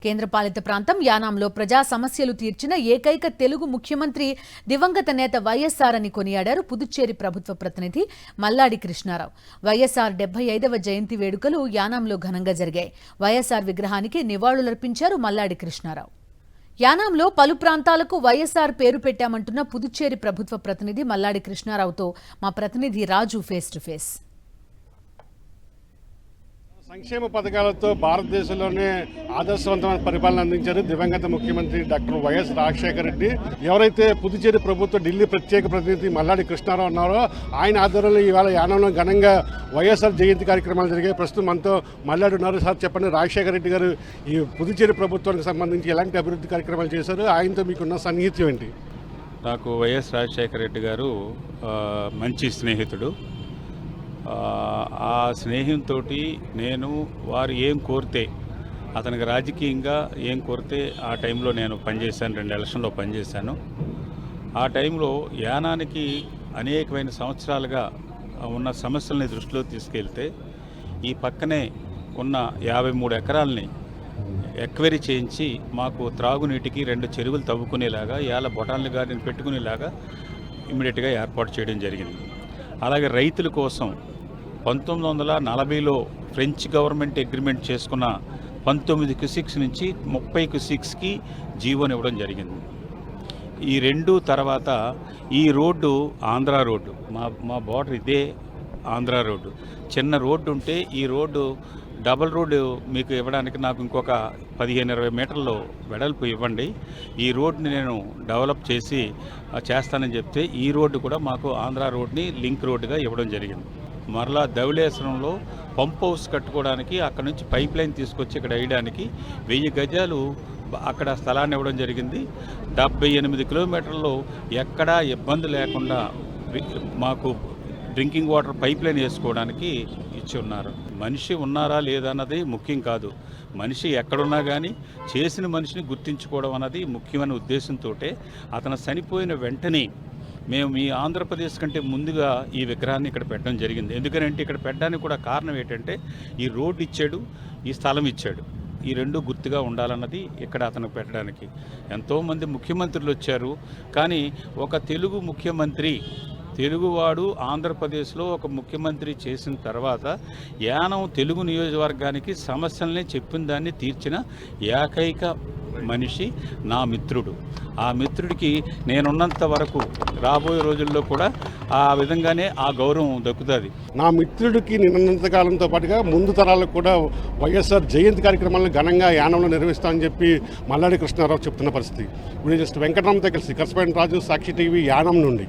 కేంద్రపాలిత ప్రాంతం యానాంలో ప్రజా సమస్యలు తీర్చిన ఏకైక తెలుగు ముఖ్యమంత్రి దివంగత నేత వైఎస్ఆర్ అని కొనియాడారు పుదుచ్చేరి ప్రభుత్వ ప్రతినిధి మల్లాడి కృష్ణారావు. వైఎస్ఆర్ 75వ జయంతి వేడుకలు యానాంలో ఘనంగా జరిగాయి. వైఎస్ఆర్ విగ్రహానికి నివాళులర్పించారు మల్లాడి కృష్ణారావు. యానాంలో పలు ప్రాంతాలకు వైఎస్ఆర్ పేరు పెట్టామంటున్న పుదుచ్చేరి ప్రభుత్వ ప్రతినిధి మల్లాడి కృష్ణారావుతో మా ప్రతినిధి రాజు ఫేస్ టు ఫేస్. సంక్షేమ పథకాలతో భారతదేశంలోనే ఆదర్శవంతమైన పరిపాలన అందించారు దివంగత ముఖ్యమంత్రి డాక్టర్ వైఎస్ రాజశేఖర రెడ్డి. ఎవరైతే పుదుచ్చేరి ప్రభుత్వ ఢిల్లీ ప్రత్యేక ప్రతినిధి మల్లాడి కృష్ణారావు ఉన్నారో ఆయన ఆధ్వర్యంలో ఇవాళ యానంలో ఘనంగా వైఎస్ఆర్ జయంతి కార్యక్రమాలు జరిగాయి. ప్రస్తుతం మనతో మల్లాడి ఉన్నారు. సార్ చెప్పండి, రాజశేఖర రెడ్డి గారు ఈ పుదుచ్చేరి ప్రభుత్వానికి సంబంధించి ఎలాంటి అభివృద్ధి కార్యక్రమాలు చేశారు, ఆయనతో మీకున్న సన్నిహిత్యం ఏంటి? నాకు వైఎస్ రాజశేఖర రెడ్డి గారు మంచి స్నేహితుడు. ఆ స్నేహంతో నేను వారు ఏం కోరితే అతనికి రాజకీయంగా ఏం కోరితే ఆ టైంలో నేను పనిచేశాను. 2 ఎలక్షన్లో పనిచేశాను. ఆ టైంలో యానానికి అనేకమైన సంవత్సరాలుగా ఉన్న సమస్యల్ని దృష్టిలో తీసుకెళ్తే ఈ పక్కనే ఉన్న 53 ఎకరాలని ఎక్వైరీ చేయించి మాకు త్రాగునీటికి 2 చెరువులు తవ్వుకునేలాగా బొటానికల్ గార్డెన్ పెట్టుకునేలాగా ఇమ్మీడియట్గా ఏర్పాటు చేయడం జరిగింది. అలాగే రైతుల కోసం 1940లో ఫ్రెంచ్ గవర్నమెంట్ అగ్రిమెంట్ చేసుకున్న 19 క్యూసిక్స్ నుంచి 30 క్యూసిక్స్కి జీవోని ఇవ్వడం జరిగింది. ఈ 2 తర్వాత ఈ రోడ్డు ఆంధ్ర రోడ్డు, మా బోర్డర్ ఇదే ఆంధ్ర రోడ్డు. చిన్న రోడ్డు ఉంటే ఈ రోడ్డు డబుల్ రోడ్డు మీకు ఇవ్వడానికి నాకు ఇంకొక 15-20 మీటర్లు వెడల్పు ఇవ్వండి, ఈ రోడ్ని నేను డెవలప్ చేసి చేస్తానని చెప్తే ఈ రోడ్డు కూడా మాకు ఆంధ్ర రోడ్ని లింక్ రోడ్డుగా ఇవ్వడం జరిగింది. మరలా ధవళేశ్వరంలో పంప్ హౌస్ కట్టుకోవడానికి అక్కడ నుంచి పైప్ లైన్ తీసుకొచ్చి ఇక్కడ వేయడానికి 1000 గజాలు అక్కడ స్థలాన్ని ఇవ్వడం జరిగింది. 78 కిలోమీటర్లు ఎక్కడా ఇబ్బంది లేకుండా మాకు డ్రింకింగ్ వాటర్ పైప్ లైన్ వేసుకోవడానికి ఇచ్చి ఉన్నారు. మనిషి ఉన్నారా లేదా అన్నది ముఖ్యం కాదు, మనిషి ఎక్కడున్నా కానీ చేసిన మనిషిని గుర్తించుకోవడం అన్నది ముఖ్యమైన ఉద్దేశంతో అతను చనిపోయిన వెంటనే మేము ఈ ఆంధ్రప్రదేశ్ కంటే ముందుగా ఈ విగ్రహాన్ని ఇక్కడ పెట్టడం జరిగింది. ఎందుకంటే ఇక్కడ పెట్టడానికి కూడా కారణం ఏంటంటే ఈ రోడ్డు ఇచ్చాడు, ఈ స్థలం ఇచ్చాడు, ఈ 2 గుర్తుగా ఉండాలన్నది ఇక్కడ అతను పెట్టడానికి. ఎంతోమంది ముఖ్యమంత్రులు వచ్చారు, కానీ ఒక తెలుగు ముఖ్యమంత్రి, తెలుగువాడు ఆంధ్రప్రదేశ్లో ఒక ముఖ్యమంత్రి చేసిన తర్వాత యానం తెలుగు నియోజకవర్గానికి సమస్యల్ని చెప్పిన దాన్ని తీర్చిన ఏకైక మనిషి నా మిత్రుడు. ఆ మిత్రుడికి నేనున్నంత వరకు రాబోయే రోజుల్లో కూడా ఆ విధంగానే ఆ గౌరవం దక్కుతుంది. నా మిత్రుడికి నిన్నంత కాలంతో పాటుగా ముందు తరాలకు కూడా వైఎస్ఆర్ జయంతి కార్యక్రమాలను ఘనంగా యానంలో నిర్వహిస్తామని చెప్పి మల్లాడి కృష్ణారావు చెప్తున్న పరిస్థితి. ఇప్పుడు జస్ట్ వెంకటరామతో కలిసి కరస్పాండెంట్ రాజు, సాక్షి టీవీ, యానం నుండి.